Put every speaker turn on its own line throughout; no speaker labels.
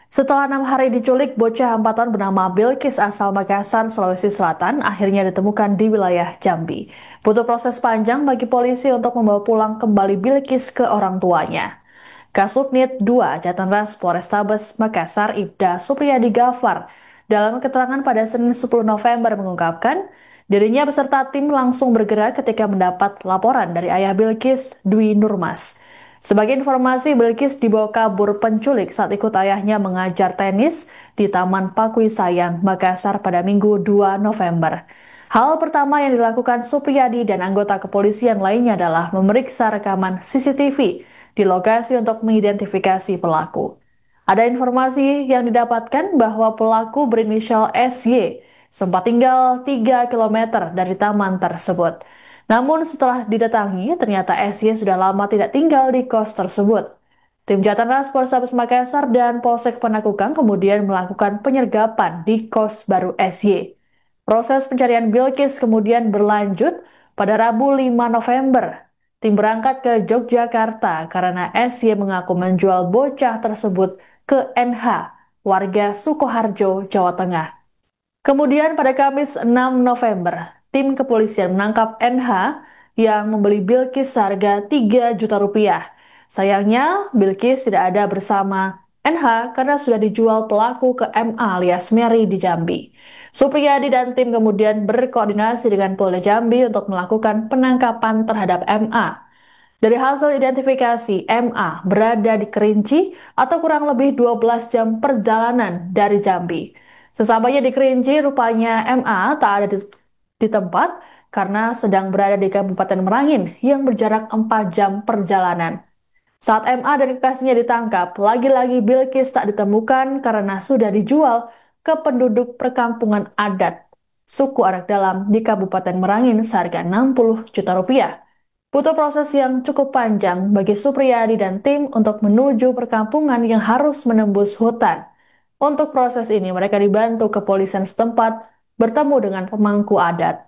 Setelah 6 hari diculik, bocah 4 tahun bernama Bilkis asal Makassar, Sulawesi Selatan akhirnya ditemukan di wilayah Jambi. Butuh proses panjang bagi polisi untuk membawa pulang kembali Bilkis ke orang tuanya. Kasubnit 2 Jatanras Polrestabes Makassar Ibda Supriyadi Gafar dalam keterangan pada Senin 10 November mengungkapkan, dirinya beserta tim langsung bergerak ketika mendapat laporan dari ayah Bilkis, Dwi Nurmas. Sebagai informasi, Bilkis dibawa kabur penculik saat ikut ayahnya mengajar tenis di Taman Pakui Sayang, Makassar pada Minggu 2 November. Hal pertama yang dilakukan Supriyadi dan anggota kepolisian lainnya adalah memeriksa rekaman CCTV di lokasi untuk mengidentifikasi pelaku. Ada informasi yang didapatkan bahwa pelaku berinisial SY sempat tinggal 3 km dari taman tersebut. Namun setelah didatangi, ternyata SY sudah lama tidak tinggal di kos tersebut. Tim Jatanras Polrestabes Makassar dan Polsek Panakukang kemudian melakukan penyergapan di kos baru SY. Proses pencarian Bilkis kemudian berlanjut pada Rabu 5 November. Tim berangkat ke Yogyakarta karena SY mengaku menjual bocah tersebut ke NH, warga Sukoharjo, Jawa Tengah. Kemudian pada Kamis 6 November, tim kepolisian menangkap NH yang membeli Bilkis seharga 3 juta rupiah. Sayangnya, Bilkis tidak ada bersama NH karena sudah dijual pelaku ke MA alias Mary di Jambi. Supriyadi dan tim kemudian berkoordinasi dengan Polda Jambi untuk melakukan penangkapan terhadap MA. Dari hasil identifikasi, MA berada di Kerinci atau kurang lebih 12 jam perjalanan dari Jambi. Sesampainya di Kerinci, rupanya MA tak ada di tempat karena sedang berada di Kabupaten Merangin yang berjarak 4 jam perjalanan. Saat MA dan kekasihnya ditangkap, lagi-lagi Bilkis tak ditemukan karena sudah dijual ke penduduk perkampungan adat suku Anak Dalam di Kabupaten Merangin seharga 60 juta rupiah. Butuh proses yang cukup panjang bagi Supriyadi dan tim untuk menuju perkampungan yang harus menembus hutan. Untuk proses ini, mereka dibantu kepolisian setempat bertemu dengan pemangku adat.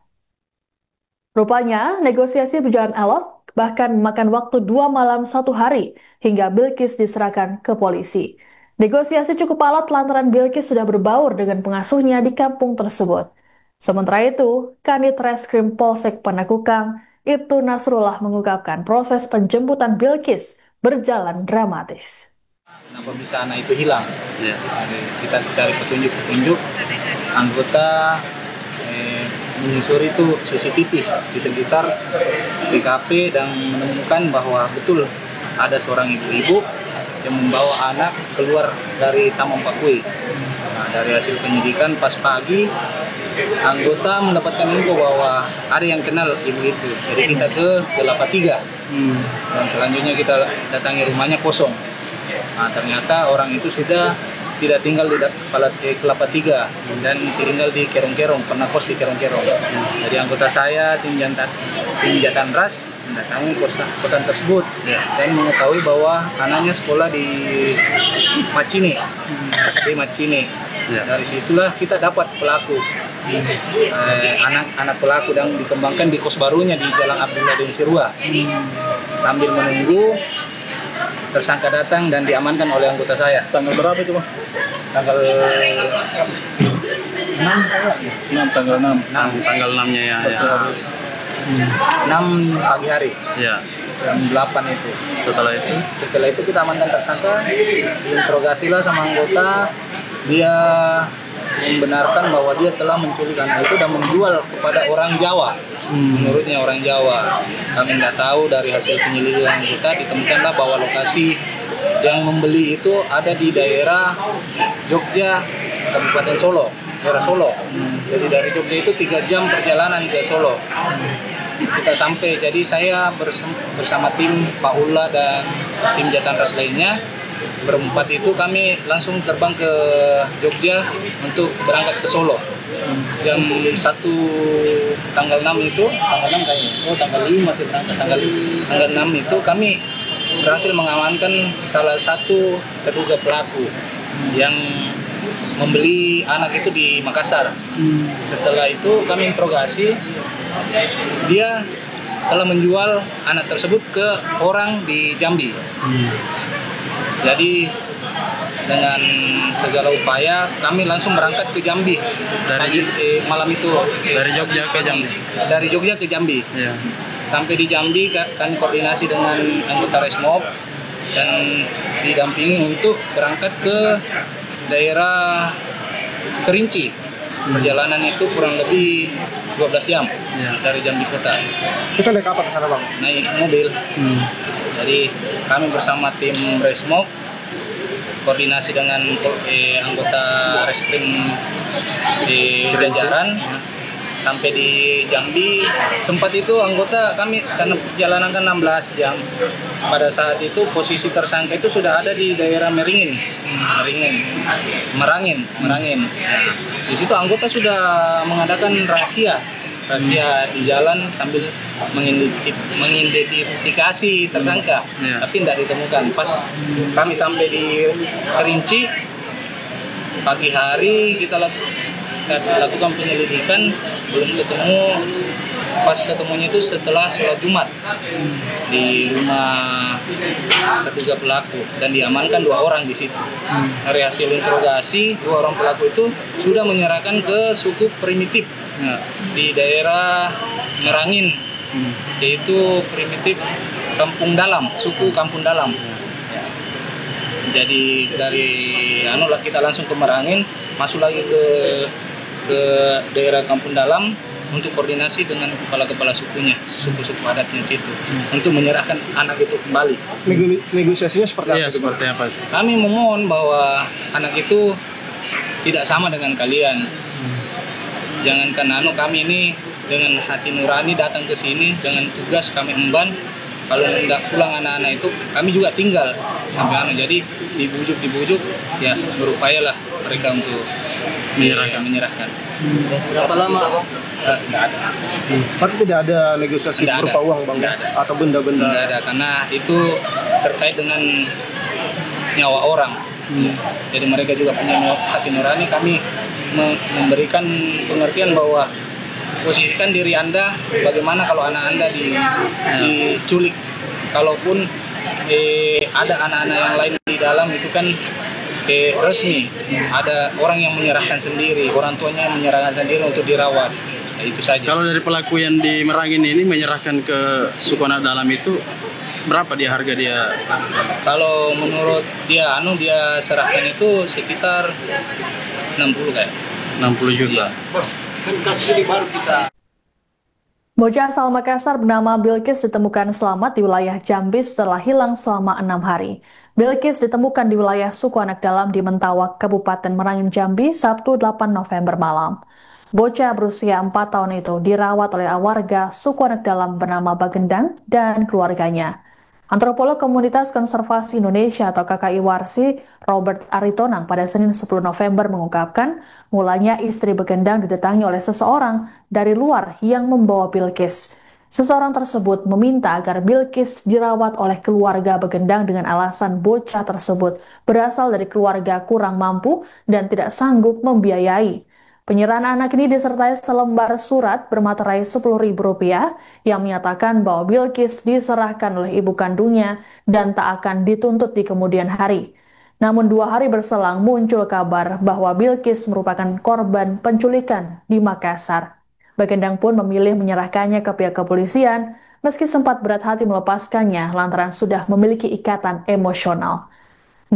Rupanya, negosiasi berjalan alot, bahkan memakan waktu 2 malam 1 hari, hingga Bilkis diserahkan ke polisi. Negosiasi cukup alot lantaran Bilkis sudah berbaur dengan pengasuhnya di kampung tersebut. Sementara itu, Kanit Reskrim Polsek Panakukang, Ibtu Nasrullah mengungkapkan proses penjemputan Bilkis berjalan dramatis.
Kenapa bisa anak itu hilang? Ya. Kita cari petunjuk-petunjuk, anggota menyusuri itu CCTV di sekitar TKP dan menemukan bahwa betul ada seorang ibu-ibu yang membawa anak keluar dari Taman Pakui. Nah, dari hasil penyidikan pas pagi, anggota mendapatkan info bahwa ada yang kenal ibu itu. Jadi kita ke Kelapa 3 dan selanjutnya kita datangi rumahnya kosong. Nah, ternyata orang itu sudah tidak tinggal di Kelapa 3 dan tinggal di Kerong-Kerong, pernah kos di Kerong-Kerong. Jadi anggota saya, tim Jatanras mendatangi kosan tersebut dan mengetahui bahwa anaknya sekolah di Macine, SD Macine. Dari situlah kita dapat pelaku, anak pelaku dan dikembangkan di kos barunya di Jalan Abdullah bin Sirwa. Sambil menunggu tersangka datang dan diamankan oleh anggota saya.
Tanggal berapa itu, Pak?
Tanggal 6.
Tanggal 6-nya ya.
6 pagi hari.
Ya.
Jam 8 itu.
Setelah itu
kita amankan tersangka, diinterogasilah sama anggota. Dia membenarkan bahwa dia telah menculik anak itu dan menjual kepada orang Jawa. Menurutnya orang Jawa. Kami tidak tahu, dari hasil penyelidikan kita ditemukanlah bahwa lokasi yang membeli itu ada di daerah Jogja, Kabupaten Solo, daerah Solo. Jadi dari Jogja itu 3 jam perjalanan ke Solo. Kita sampai, jadi saya bersama tim Pak Ulla dan tim Jatanras lainnya, berempat itu kami langsung terbang ke Jogja untuk berangkat ke Solo. Jam 1 tanggal 6 itu, tanggal 6 kayaknya, tanggal 5 masih berangkat, tanggal 6 itu kami berhasil mengamankan salah satu terduga pelaku yang membeli anak itu di Makassar. Setelah itu kami interogasi, dia telah menjual anak tersebut ke orang di Jambi. Jadi dengan segala upaya kami langsung berangkat ke Jambi malam itu.
Dari Jogja ke Jambi.
Dari Jogja ke Jambi.
Ya.
Sampai di Jambi kami koordinasi dengan anggota Resmob dan didampingi untuk berangkat ke daerah Kerinci. Perjalanan itu kurang lebih 12 jam dari Jambi kota.
Kita naik apa ke sana, Bang?
Naik mobil. Jadi kami bersama tim Resmob koordinasi dengan anggota Reskrim di Jajaran sampai di Jambi. Sempat itu anggota kami karena perjalanan kan 16 jam. Pada saat itu posisi tersangka itu sudah ada di daerah Merangin. Nah, di situ anggota sudah mengadakan rahasia di jalan sambil mengidentifikasi tersangka, tapi tidak ditemukan. Pas kami sampai di Kerinci pagi hari kita lakukan penyelidikan, belum ketemu. Pas ketemunya itu setelah sholat Jumat di rumah terduga pelaku dan diamankan 2 orang di situ. Dari hasil interogasi 2 orang pelaku itu sudah menyerahkan ke suku primitif di daerah Merangin, yaitu primitif Kampung Dalam, suku Kampung Dalam. Jadi dari kita langsung ke Merangin, masuk lagi ke daerah Kampung Dalam untuk koordinasi dengan kepala-kepala sukunya, suku-suku adatnya situ, untuk menyerahkan anak itu kembali.
Negosiasinya seperti apa?
Seperti apa?
Kami memohon bahwa anak itu tidak sama dengan kalian. Jangankan kami ini dengan hati nurani datang ke sini dengan tugas kami emban. Kalau tidak pulang anak-anak itu, kami juga tinggal sampai jadi dibujuk, ya berupayalah mereka untuk menyerahkan.
Berapa lama?
Tidak ada.
Berarti tidak ada negosiasi berupa uang, Bang? Atau benda-benda?
Tidak ada, karena itu terkait dengan nyawa orang. Jadi mereka juga punya hati nurani. Kami memberikan pengertian bahwa posisikan diri Anda bagaimana kalau anak Anda diculik. Kalaupun ada anak-anak yang lain di dalam itu kan resmi. Ada orang yang menyerahkan sendiri, orang tuanya yang menyerahkan sendiri untuk dirawat. Nah, itu saja.
Kalau dari pelaku yang di Merangin ini menyerahkan ke suku anak dalam itu berapa harga dia?
Kalau menurut dia dia serahkan itu sekitar 60 kayak.
60 juta.
Kan kasus ini baru kita.
Bocah asal Makassar bernama Bilkis ditemukan selamat di wilayah Jambi setelah hilang selama 6 hari. Bilkis ditemukan di wilayah suku anak dalam di Mentawak, Kabupaten Merangin, Jambi, Sabtu 8 November malam. Bocah berusia 4 tahun itu dirawat oleh warga suku anak dalam bernama Bagendang dan keluarganya. Antropolog Komunitas Konservasi Indonesia atau KKI Warsi, Robert Aritonang pada Senin 10 November mengungkapkan, mulanya istri Bagendang didatangi oleh seseorang dari luar yang membawa Bilkis. Seseorang tersebut meminta agar Bilkis dirawat oleh keluarga Bagendang dengan alasan bocah tersebut berasal dari keluarga kurang mampu dan tidak sanggup membiayai. Penyerahan anak ini disertai selembar surat bermaterai Rp10.000 yang menyatakan bahwa Bilkis diserahkan oleh ibu kandungnya dan tak akan dituntut di kemudian hari. Namun 2 hari berselang muncul kabar bahwa Bilkis merupakan korban penculikan di Makassar. Bagendang pun memilih menyerahkannya ke pihak kepolisian meski sempat berat hati melepaskannya lantaran sudah memiliki ikatan emosional.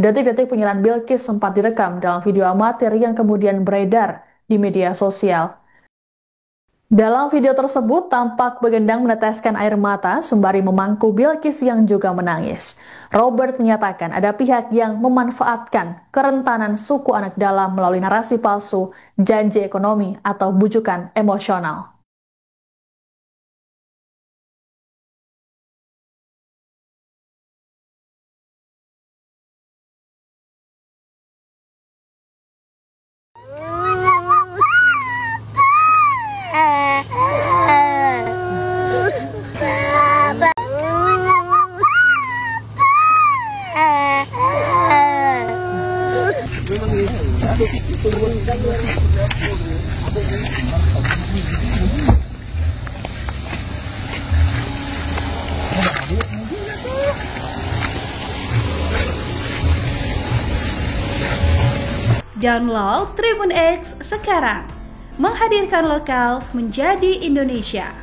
Detik-detik penyerahan Bilkis sempat direkam dalam video amatir yang kemudian beredar di media sosial. Dalam video tersebut, tampak Bagendang meneteskan air mata sembari memangku Bilkis yang juga menangis. Robert menyatakan ada pihak yang memanfaatkan kerentanan suku anak dalam melalui narasi palsu, janji ekonomi, atau bujukan emosional.
Download Tribun X sekarang. Menghadirkan lokal menjadi Indonesia.